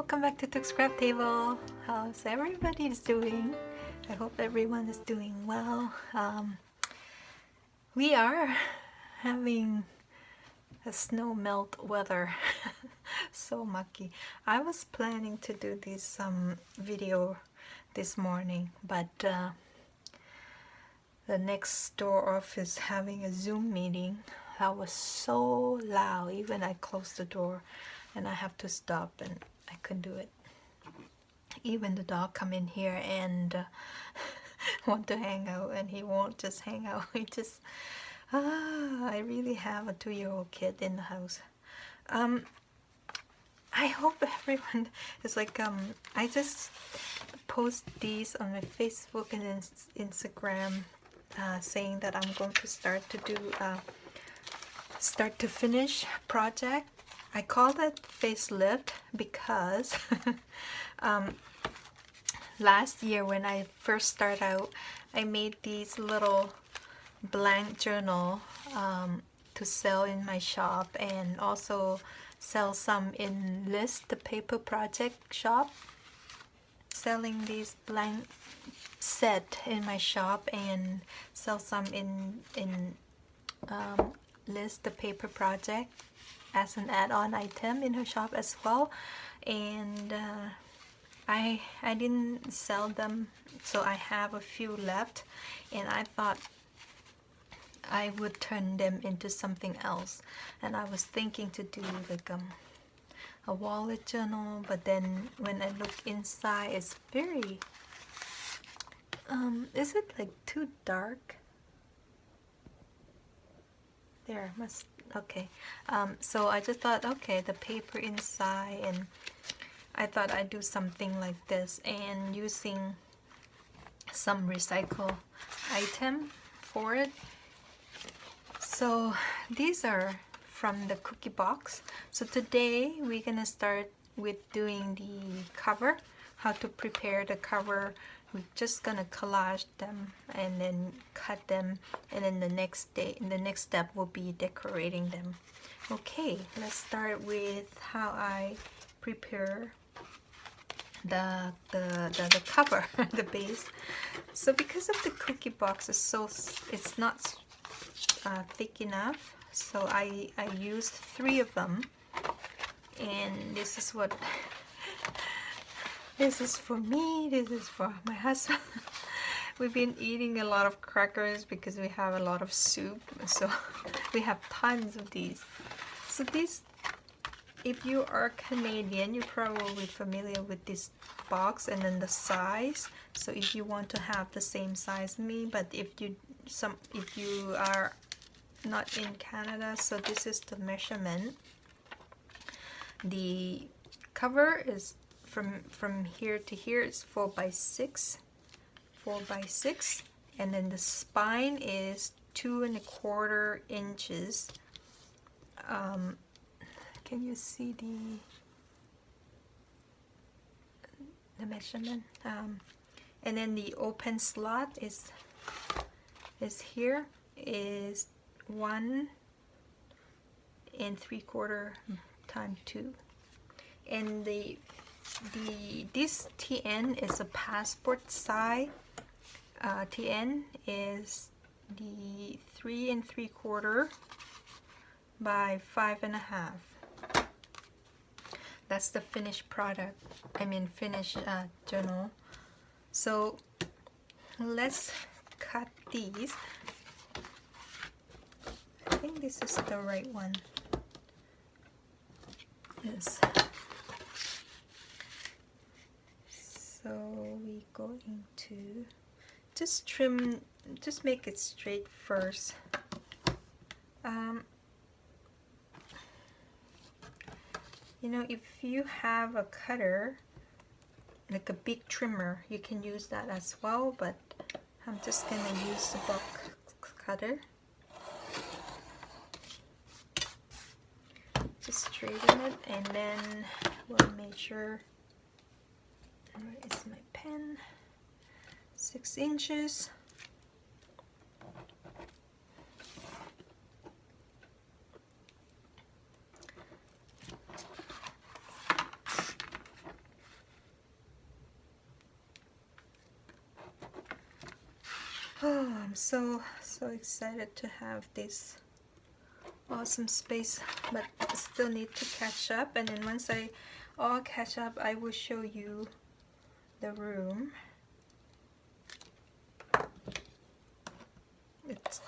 welcome back to Took's Craft Table. How's everybody doing? I hope everyone is doing well. We are having a snow melt weather. So mucky. I was planning to do this video this morning, but the next door office having a Zoom meeting. That was so loud. Even I closed the door and I have to stop and I couldn't do it. Even the dog come in here and want to hang out, and he won't just hang out. He just I really have a 2-year-old kid in the house. I hope everyone is like I just post these on my Facebook and Instagram saying that I'm going to start to do start to finish project. I call it Facelift because last year when I first started out, I made these little blank journal to sell in my shop, and also sell some in List the Paper Project shop, selling these blank set in my shop and sell some in List the Paper Project as an add-on item in her shop as well. And I didn't sell them, so I have a few left, and I thought I would turn them into something else. And I was thinking to do like a wallet journal, but then when I look inside, it's very is it like too dark? There must, okay. So I just thought, okay, the paper inside, and I thought I'd do something like this and using some recycle item for it. So these are from the cookie box. So today we're gonna start with doing the cover, how to prepare the cover. We're just gonna collage them and then cut them, and then the next step will be decorating them. Okay, let's start with how I prepare the cover, the base. So because of the cookie box is it's not thick enough, so I used 3 of them, and this is what this is for me, this is for my husband. We've been eating a lot of crackers because we have a lot of soup, so we have tons of these. So these, if you are Canadian, you're probably familiar with this box and then the size. So if you want to have the same size as me, but if you are not in Canada, so this is the measurement. The cover is from here to here is 4 by 6, and then the spine is 2 1/4 inches. Can you see the measurement? And then the open slot is here, is 1 3/4 times 2, and this TN is a passport size. TN is the 3 3/4 by 5 1/2. That's the finished product. I mean finished journal. So let's cut these. I think this is the right one. Yes. So we're going to just trim, just make it straight first. You know, if you have a cutter, like a big trimmer, you can use that as well, but I'm just gonna use the bulk cutter. Just straighten it, and then we'll measure. Where is my pen? 6 inches. Oh, I'm so excited to have this awesome space, but I still need to catch up, and then once I all catch up, I will show you the room. It's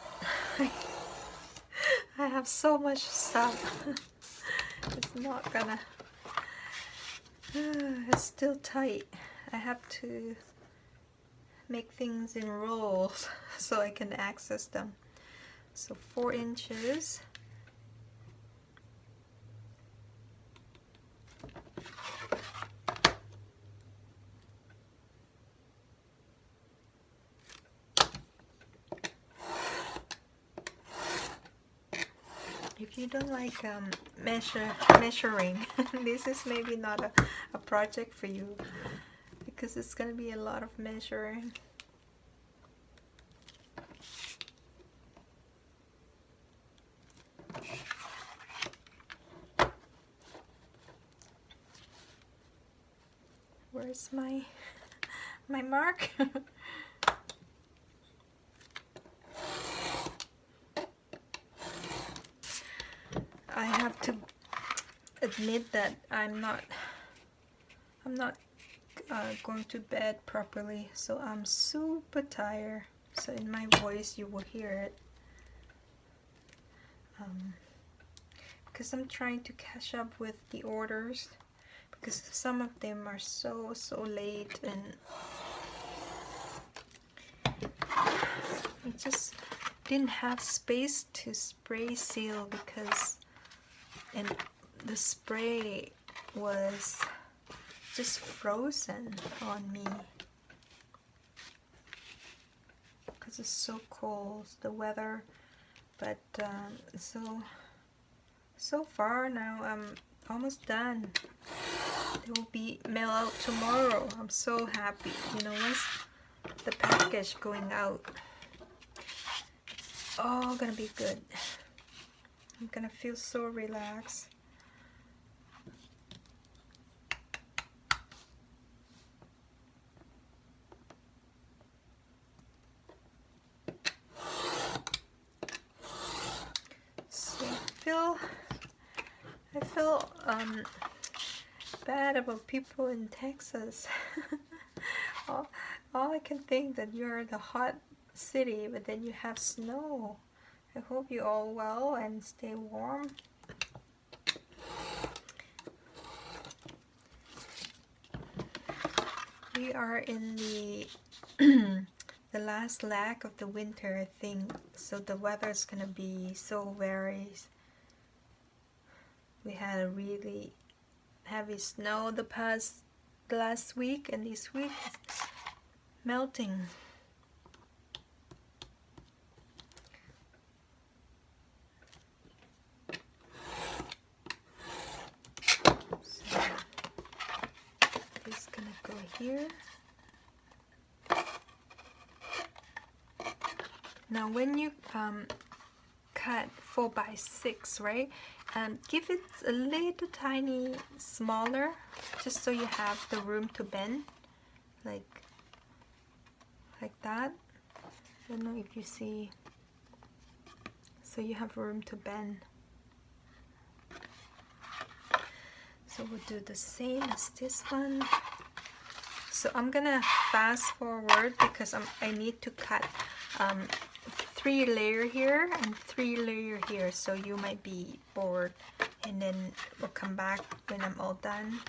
I have so much stuff. It's not gonna it's still tight. I have to make things in rolls so I can access them. So 4 inches. If you don't like measuring, this is maybe not a project for you, because it's gonna be a lot of measuring. Where's my mark? I have to admit that I'm not going to bed properly, so I'm super tired. So in my voice you will hear it, because I'm trying to catch up with the orders, because some of them are so late, and I just didn't have space to spray seal, because the spray was just frozen on me because it's so cold, the weather. But so far now I'm almost done. They will be mail out tomorrow. I'm so happy. You know, once the package going out, it's all gonna be good. I'm gonna feel so relaxed. So I feel bad about people in Texas. all I can think that you're the hot city, but then you have snow. I hope you all well and stay warm. We are in the the last leg of the winter, I think. So the weather is gonna be so very. We had a really heavy snow the last week, and this week it's melting. So this is gonna go here. Now when you cut 4x6, right? Give it a little tiny smaller, just so you have the room to bend, like that. I don't know if you see. So you have room to bend. So we'll do the same as this one. So I'm gonna fast forward because I need to cut 3 layer here and 3 layer here, so you might be bored, and then we'll come back when I'm all done.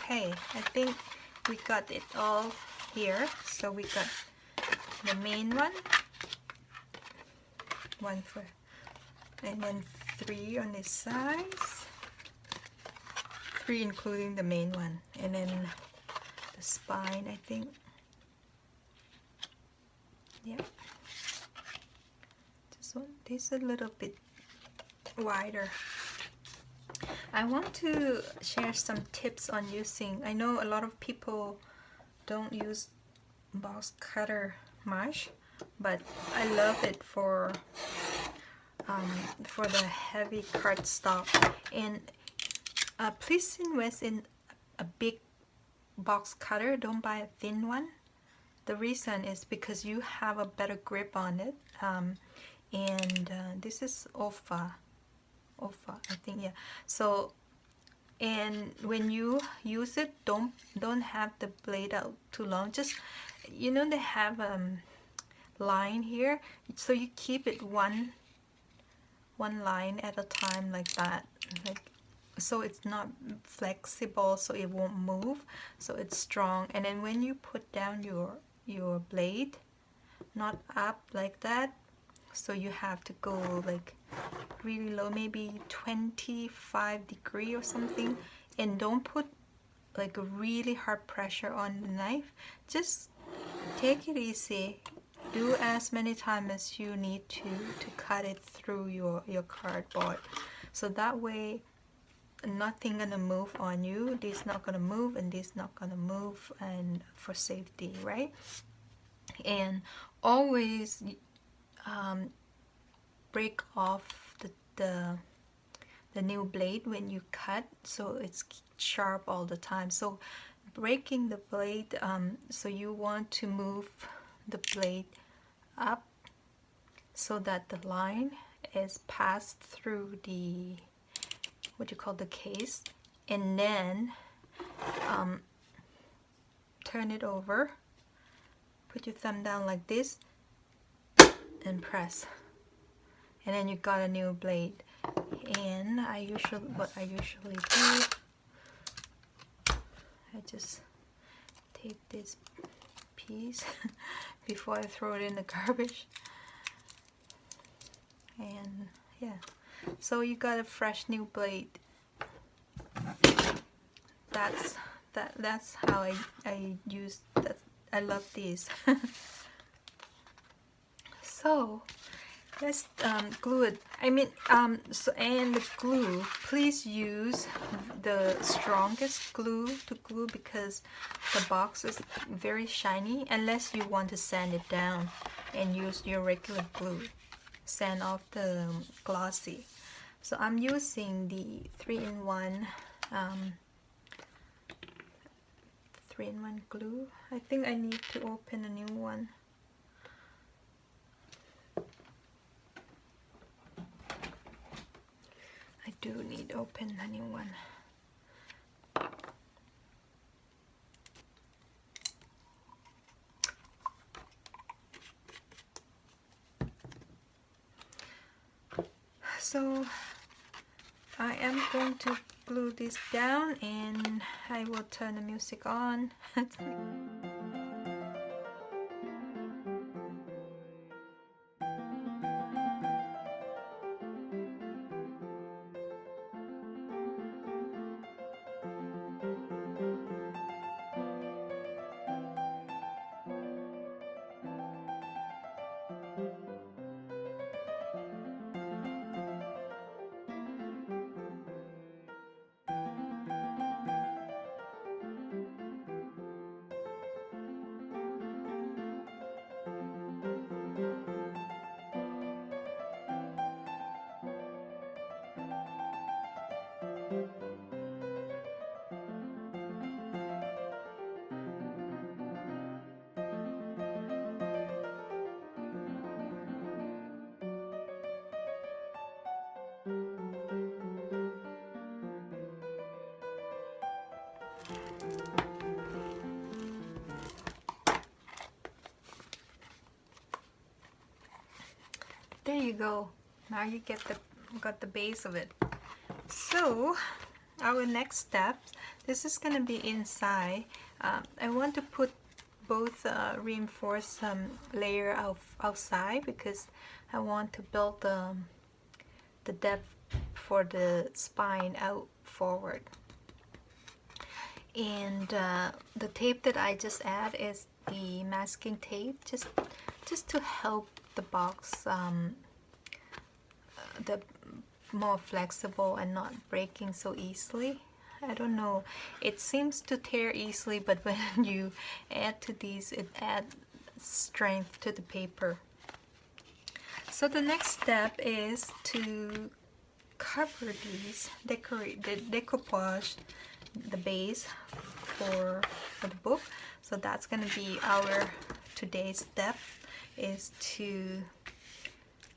Okay, I think we got it all here. So we got the main one for, and then 3 on this size, 3 including the main one, and then the spine, I think. Yeah, this is a little bit wider. I want to share some tips on using, I know a lot of people don't use box cutter much, but I love it for the heavy cardstock. And please invest in a big box cutter, don't buy a thin one. The reason is because you have a better grip on it. And this is Ofa, I think, yeah. So, and when you use it, don't have the blade out too long. Just, you know, they have line here, so you keep it one line at a time, like that, like, so it's not flexible, so it won't move, so it's strong. And then when you put down your blade, not up like that, so you have to go like really low, maybe 25 degree or something, and don't put like a really hard pressure on the knife. Just take it easy. Do as many times as you need to cut it through your cardboard, so that way nothing gonna move on you. This not gonna move, and this not gonna move, and for safety, right? And always break off the new blade when you cut, so it's sharp all the time. So breaking the blade, so you want to move the blade up so that the line is passed through the, what you call, the case, and then turn it over, put your thumb down like this, and press, and then you got a new blade. And what I usually do, I just take this piece before I throw it in the garbage, and yeah, so you got a fresh new blade. That's how I use that. I love these. So let's glue it. I mean, so, and the glue, please use the strongest glue to glue, because the box is very shiny, unless you want to sand it down and use your regular glue, sand off the glossy. So I'm using the 3-in-1 3-in-1 glue. I think I need to open a new one. I do need to open a new one. So I am going to glue this down, and I will turn the music on. There you go. Now you got the base of it. So our next step, this is going to be inside. I want to put both reinforced layer of outside because I want to build the depth for the spine out forward. And the tape that I just add is the masking tape, just to help the box the more flexible and not breaking so easily. I don't know, it seems to tear easily, but when you add to these, it adds strength to the paper. So the next step is to cover these, decorate the decoupage, the base for the book. So that's going to be our today's step, is to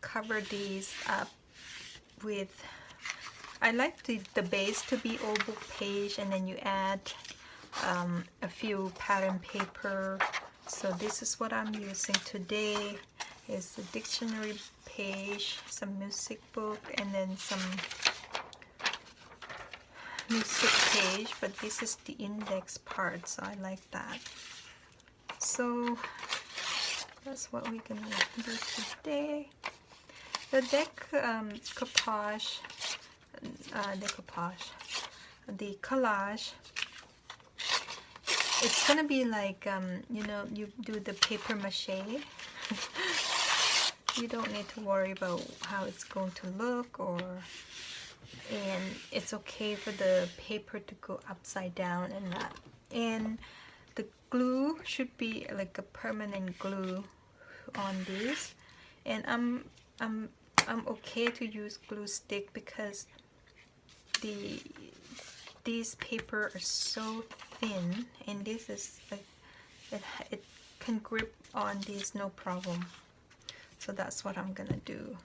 cover these up with, I like the base to be all book page, and then you add a few pattern paper. So this is what I'm using today, is the dictionary page, some music book, and then some music page, but this is the index part, so I like that. So that's what we're gonna do today. The decoupage, the collage, it's gonna be like you know, you do the paper mache. You don't need to worry about how it's going to look, and it's okay for the paper to go upside down and not. And the glue should be like a permanent glue on these, and I'm okay to use glue stick because these paper are so thin, and this is like it can grip on these no problem. So that's what I'm gonna do.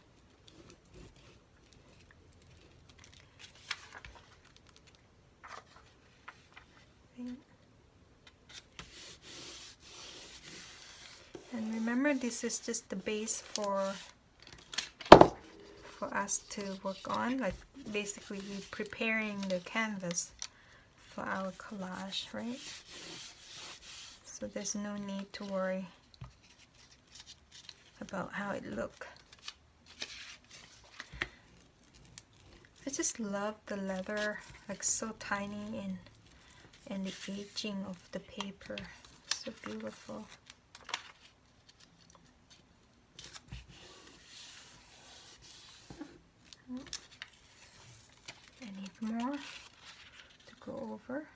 And remember, this is just the base for us to work on, like basically preparing the canvas for our collage, right? So there's no need to worry about how it looks. I just love the leather, like so tiny, and the aging of the paper, so beautiful. I need more to go over.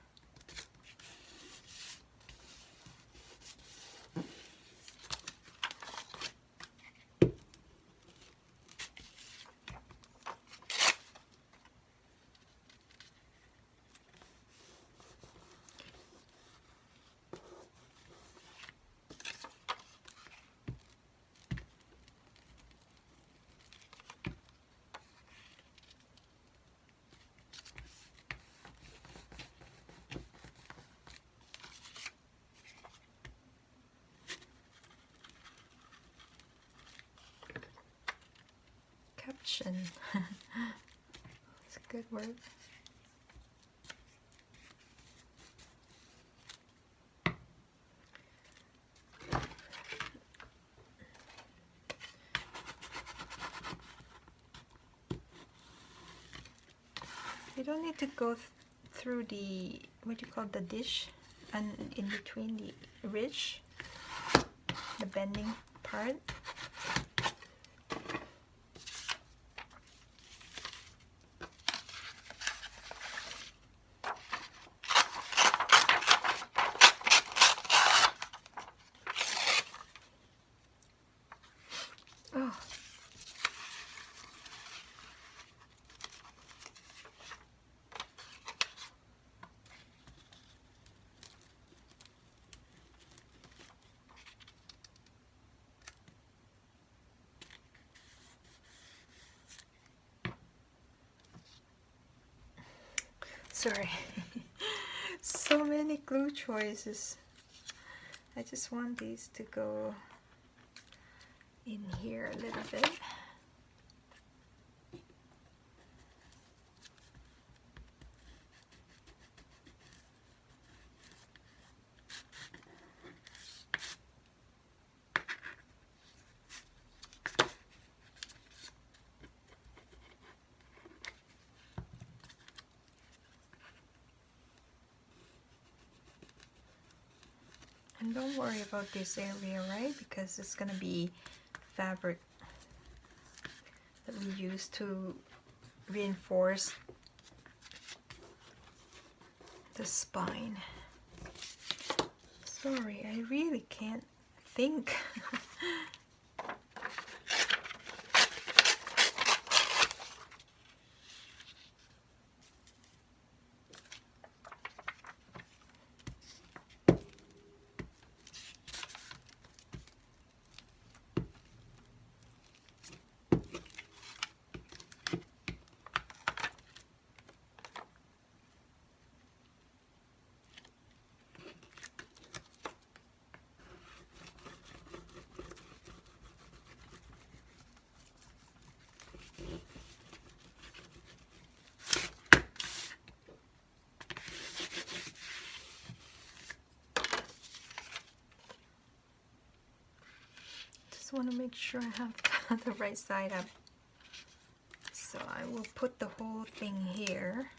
Caption. It's a good word. You don't need to go through the, what do you call, the dish, and in between the ridge, the bending part. Oh. Sorry. So many glue choices. I just want these to go in here a little bit. Don't worry about this area, right? Because it's gonna be fabric that we use to reinforce the spine. Sorry, I really can't think. Just want to make sure I have the right side up. So I will put the whole thing here.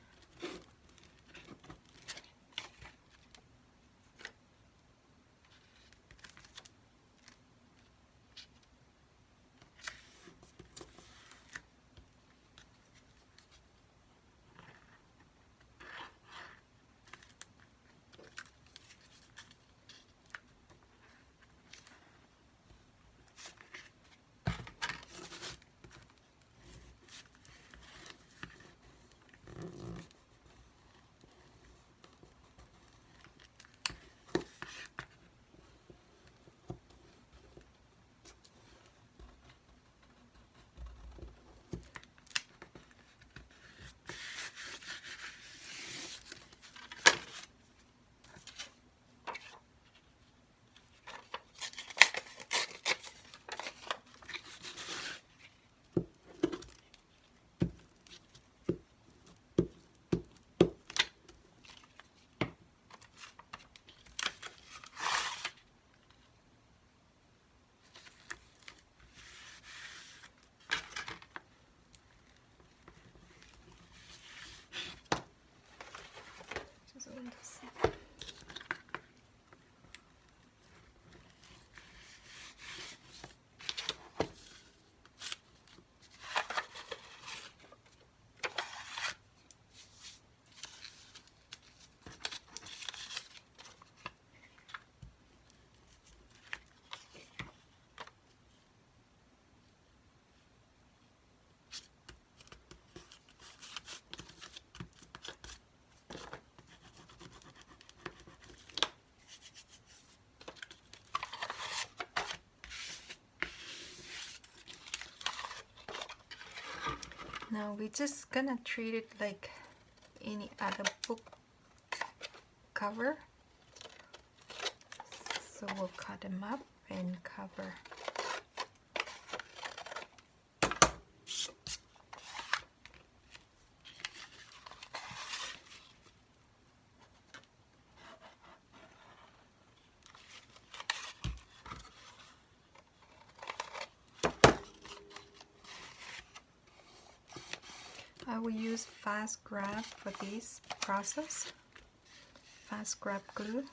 Just want to see. Now we're just gonna treat it like any other book cover. So we'll cut them up and cover. I will use fast grab for this process. Fast grab glue.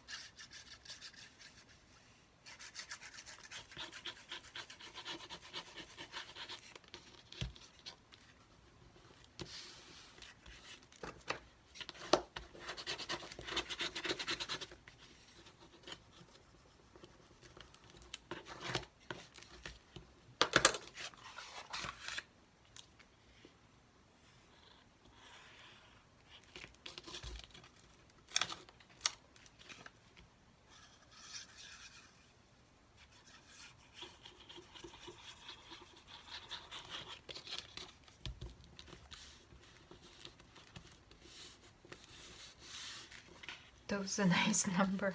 That was a nice number.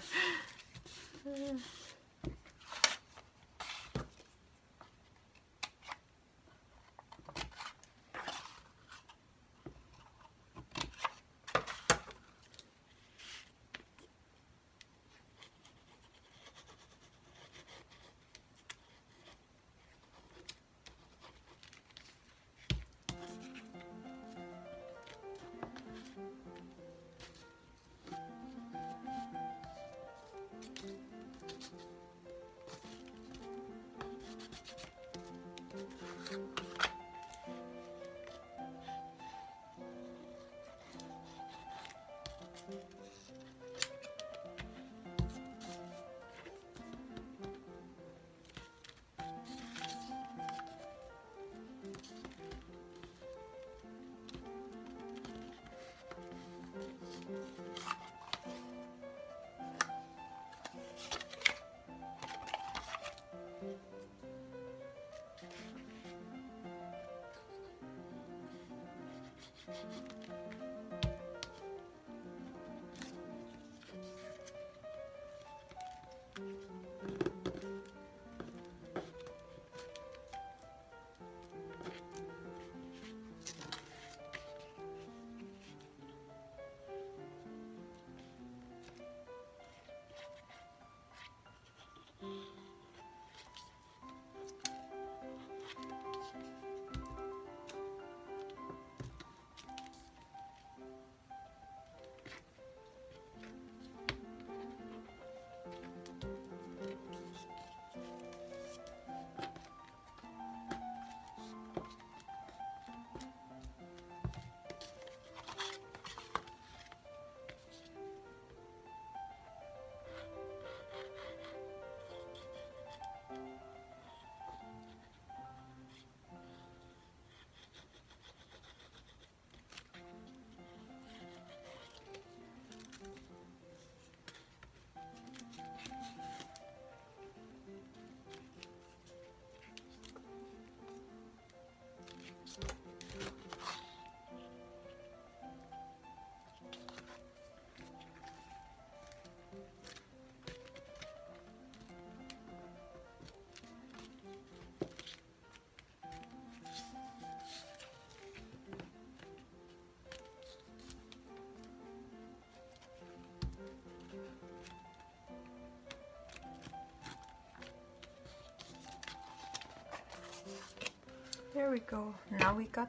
There we go. Now we got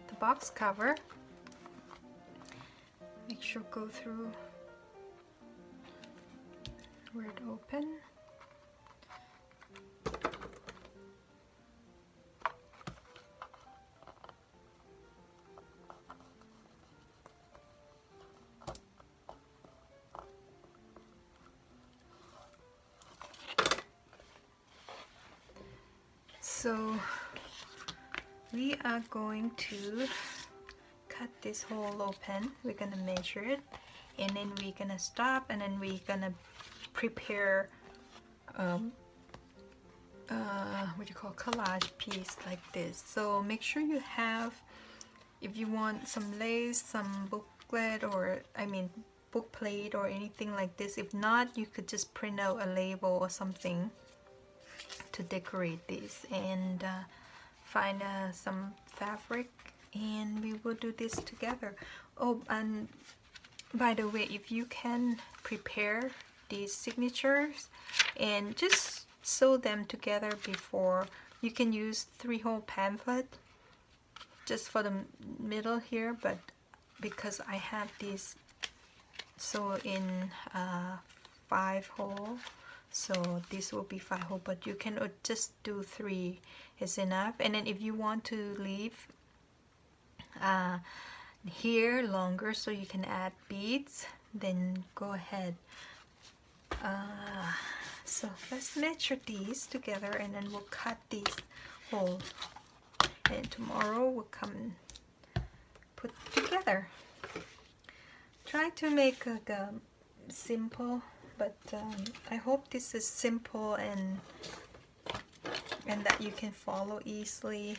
the box cover. Make sure go through where it open. So we are going to cut this hole open. We're gonna measure it, and then we're gonna stop, and then we're gonna prepare what you call collage piece like this. So make sure you have, if you want some lace, some booklet, or I mean book plate or anything like this. If not, you could just print out a label or something to decorate this, and find some fabric, and we will do this together. Oh, and by the way, if you can prepare these signatures and just sew them together before, you can use 3-hole pamphlet just for the middle here, but because I have these sew in 5-hole, so this will be 5-hole, but you can just do 3 is enough. And then if you want to leave here longer so you can add beads, then go ahead. So let's measure these together, and then we'll cut these hole, and tomorrow we'll come and put together. Try to make like a simple, but I hope this is simple and that you can follow easily.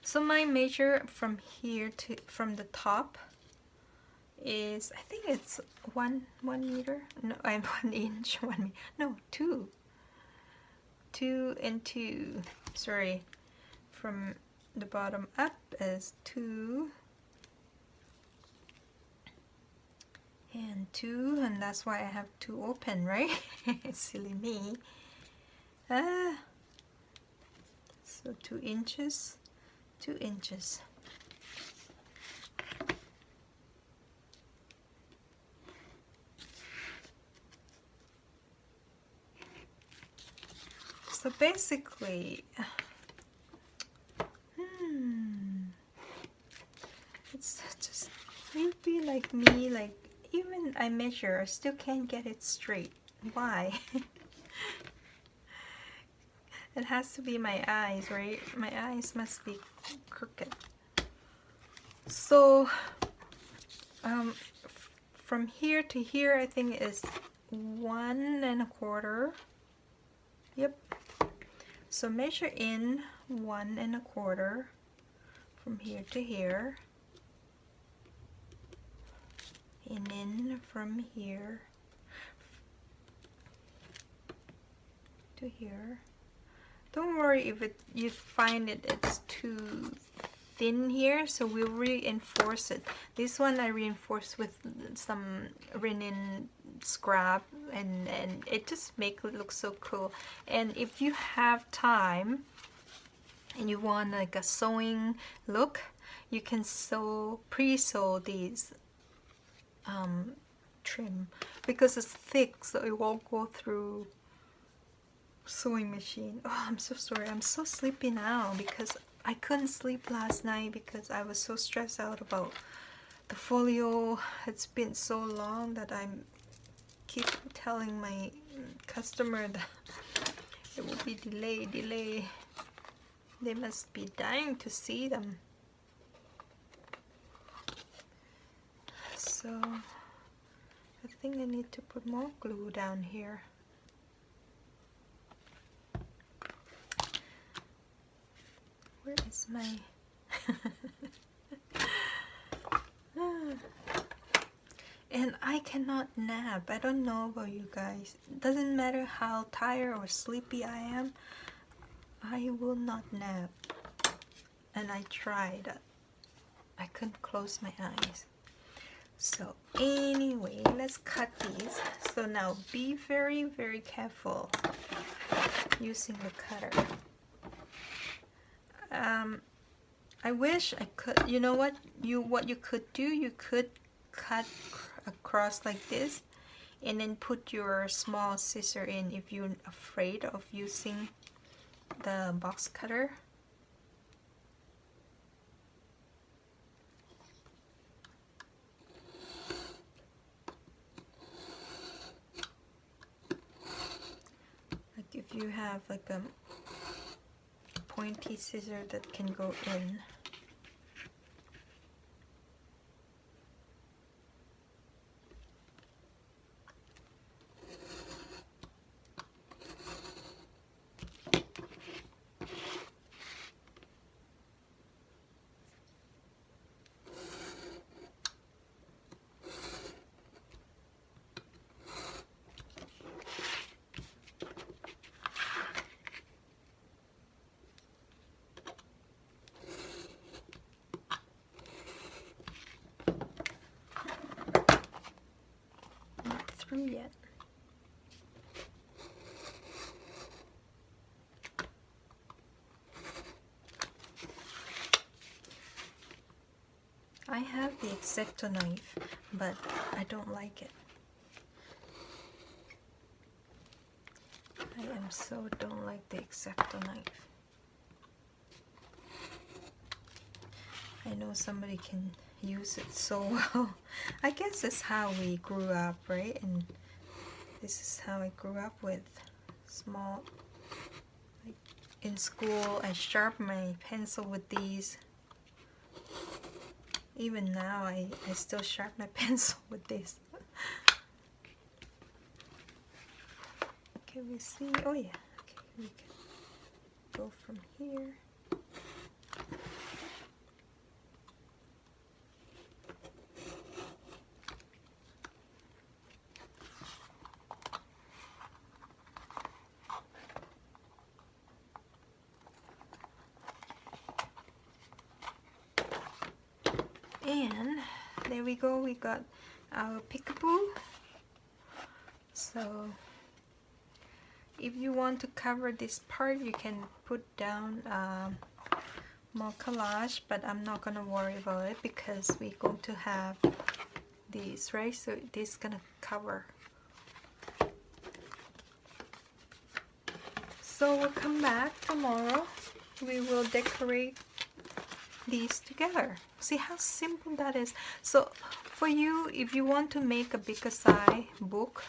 So my measure from here to from the top is, I think it's 1 meter. No, I'm 1 inch. 1 no 2 and 2. Sorry, from the bottom up is 2 and 2, and that's why I have 2 open, right? Silly me. So 2 inches, 2 inches. So basically, just sleepy like me. Like even I measure, I still can't get it straight. Why? It has to be my eyes, right? My eyes must be crooked. So from here to here, I think is 1¼ Yep. So measure in 1¼ from here to here, and then from here to here. Don't worry if you find it's too thin here, so we'll reinforce it. This one I reinforced with some linen scrap, and it just makes it look so cool. And if you have time and you want like a sewing look, you can pre-sew these trim, because it's thick, so it won't go through sewing machine. Oh, I'm so sorry. I'm so sleepy now because I couldn't sleep last night because I was so stressed out about the folio. It's been so long that I keep telling my customer that it will be delay. They must be dying to see them. So I think I need to put more glue down here. Where is my and I cannot nap. I don't know about you guys. It doesn't matter how tired or sleepy I am, I will not nap. And I tried. I couldn't close my eyes. So anyway, let's cut these. So now be very, very careful using the cutter. I wish I could, you know what you could do, you could cut across like this and then put your small scissor in if you're afraid of using the box cutter. Like if you have like a pointy scissor that can go in. Through yet. I have the X-Acto knife, but I don't like it. I don't like the X-Acto knife. I know somebody can use it so well. I guess it's how we grew up, right? And this is how I grew up with small. Like in school, I sharpen my pencil with these. Even now, I still sharpen my pencil with this. Can we see? Oh yeah. Okay, we can go from here. And there we go, we got our peekaboo. So if you want to cover this part, you can put down more collage, but I'm not gonna worry about it because we're going to have these, right? So this is gonna cover. So we'll come back tomorrow. We will decorate these together. See how simple that is. So for you, if you want to make a bigger size book,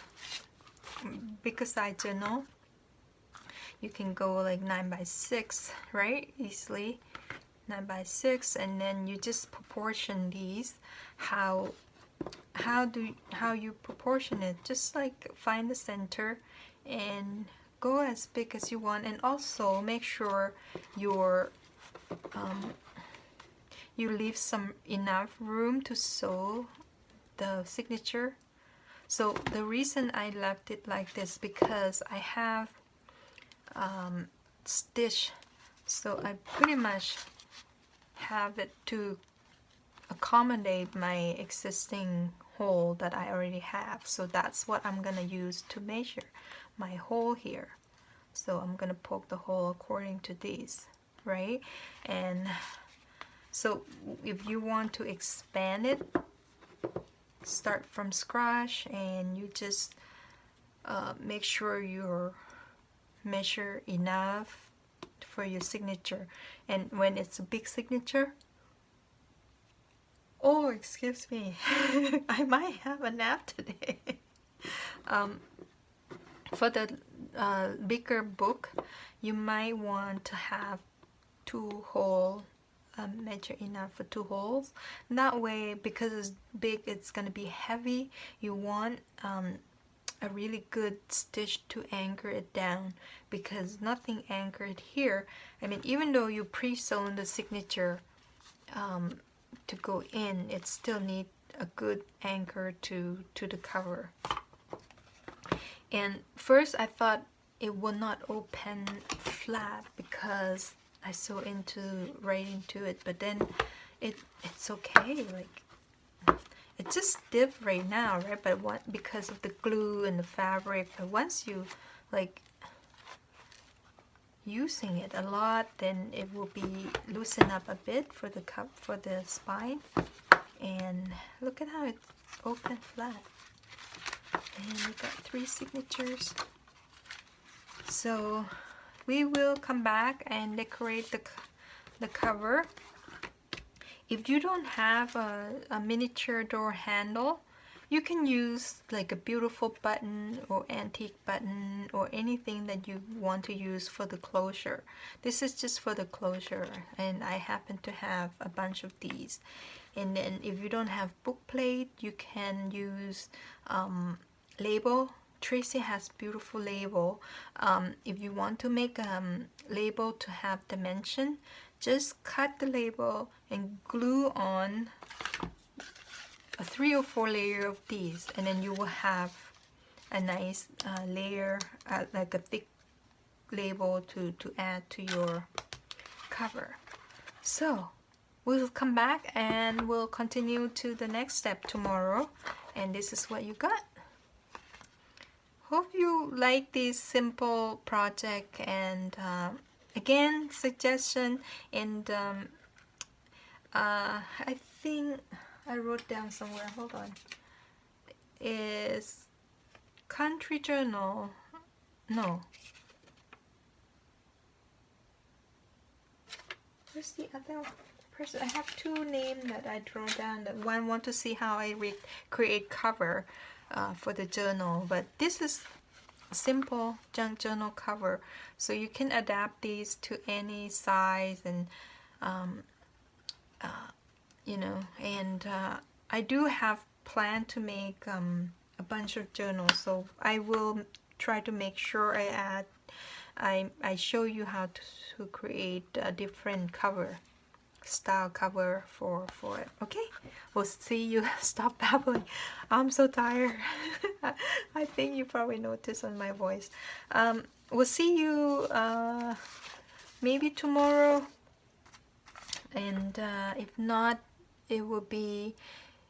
bigger size journal, you can go like 9x6, right? Easily 9x6, and then you just proportion these. How you proportion it? Just like find the center and go as big as you want, and also make sure your you leave some enough room to sew the signature. So the reason I left it like this, because I have stitch, so I pretty much have it to accommodate my existing hole that I already have. So that's what I'm gonna use to measure my hole here. So I'm gonna poke the hole according to these, right? And so if you want to expand it, start from scratch, and you just make sure you measure enough for your signature. And when it's a big signature, oh, excuse me, I might have a nap today. For the bigger book, you might want to have 2 holes, measure enough for 2 holes. That way, because it's big, it's going to be heavy, you want a really good stitch to anchor it down, because nothing anchored here. I mean, even though you pre-sewn the signature to go in, it still needs a good anchor to the cover. And first I thought it would not open flat because I sew into right into it, but then it's okay. Like, it's just stiff right now, right? But because of the glue and the fabric, but once you like using it a lot, then it will be loosen up a bit for the cup, for the spine. And look at how it opened flat. And we got 3 signatures. So we will come back and decorate the cover. If you don't have a miniature door handle, you can use like a beautiful button or antique button or anything that you want to use for the closure. This is just for the closure, and I happen to have a bunch of these. And then if you don't have book plate, you can use label. Tracy has beautiful label. If you want to make a label to have dimension, just cut the label and glue on a 3 or 4 layer of these, and then you will have a nice layer, like a thick label to add to your cover. So we'll come back and we'll continue to the next step tomorrow, and this is what you got. Hope you like this simple project, and again, suggestion, and I think I wrote down somewhere, hold on, is Country Journal, no, where's the other person? I have 2 names that I draw down. That one want to see how I create cover for the journal, but this is simple junk journal cover, so you can adapt these to any size, and you know, and I do have planned to make a bunch of journals, so I will try to make sure I show you how to create a different cover style cover for it. Okay, we'll see you. Stop babbling, I'm so tired. I think you probably noticed on my voice. We'll see you maybe tomorrow, and if not, it will be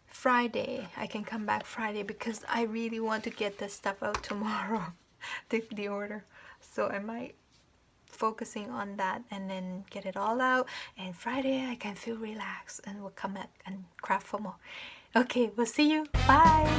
Friday. I can come back Friday because I really want to get this stuff out tomorrow. the order, so I might focusing on that and then get it all out, and Friday I can feel relaxed and we'll come back and craft for more. Okay, we'll see you. Bye.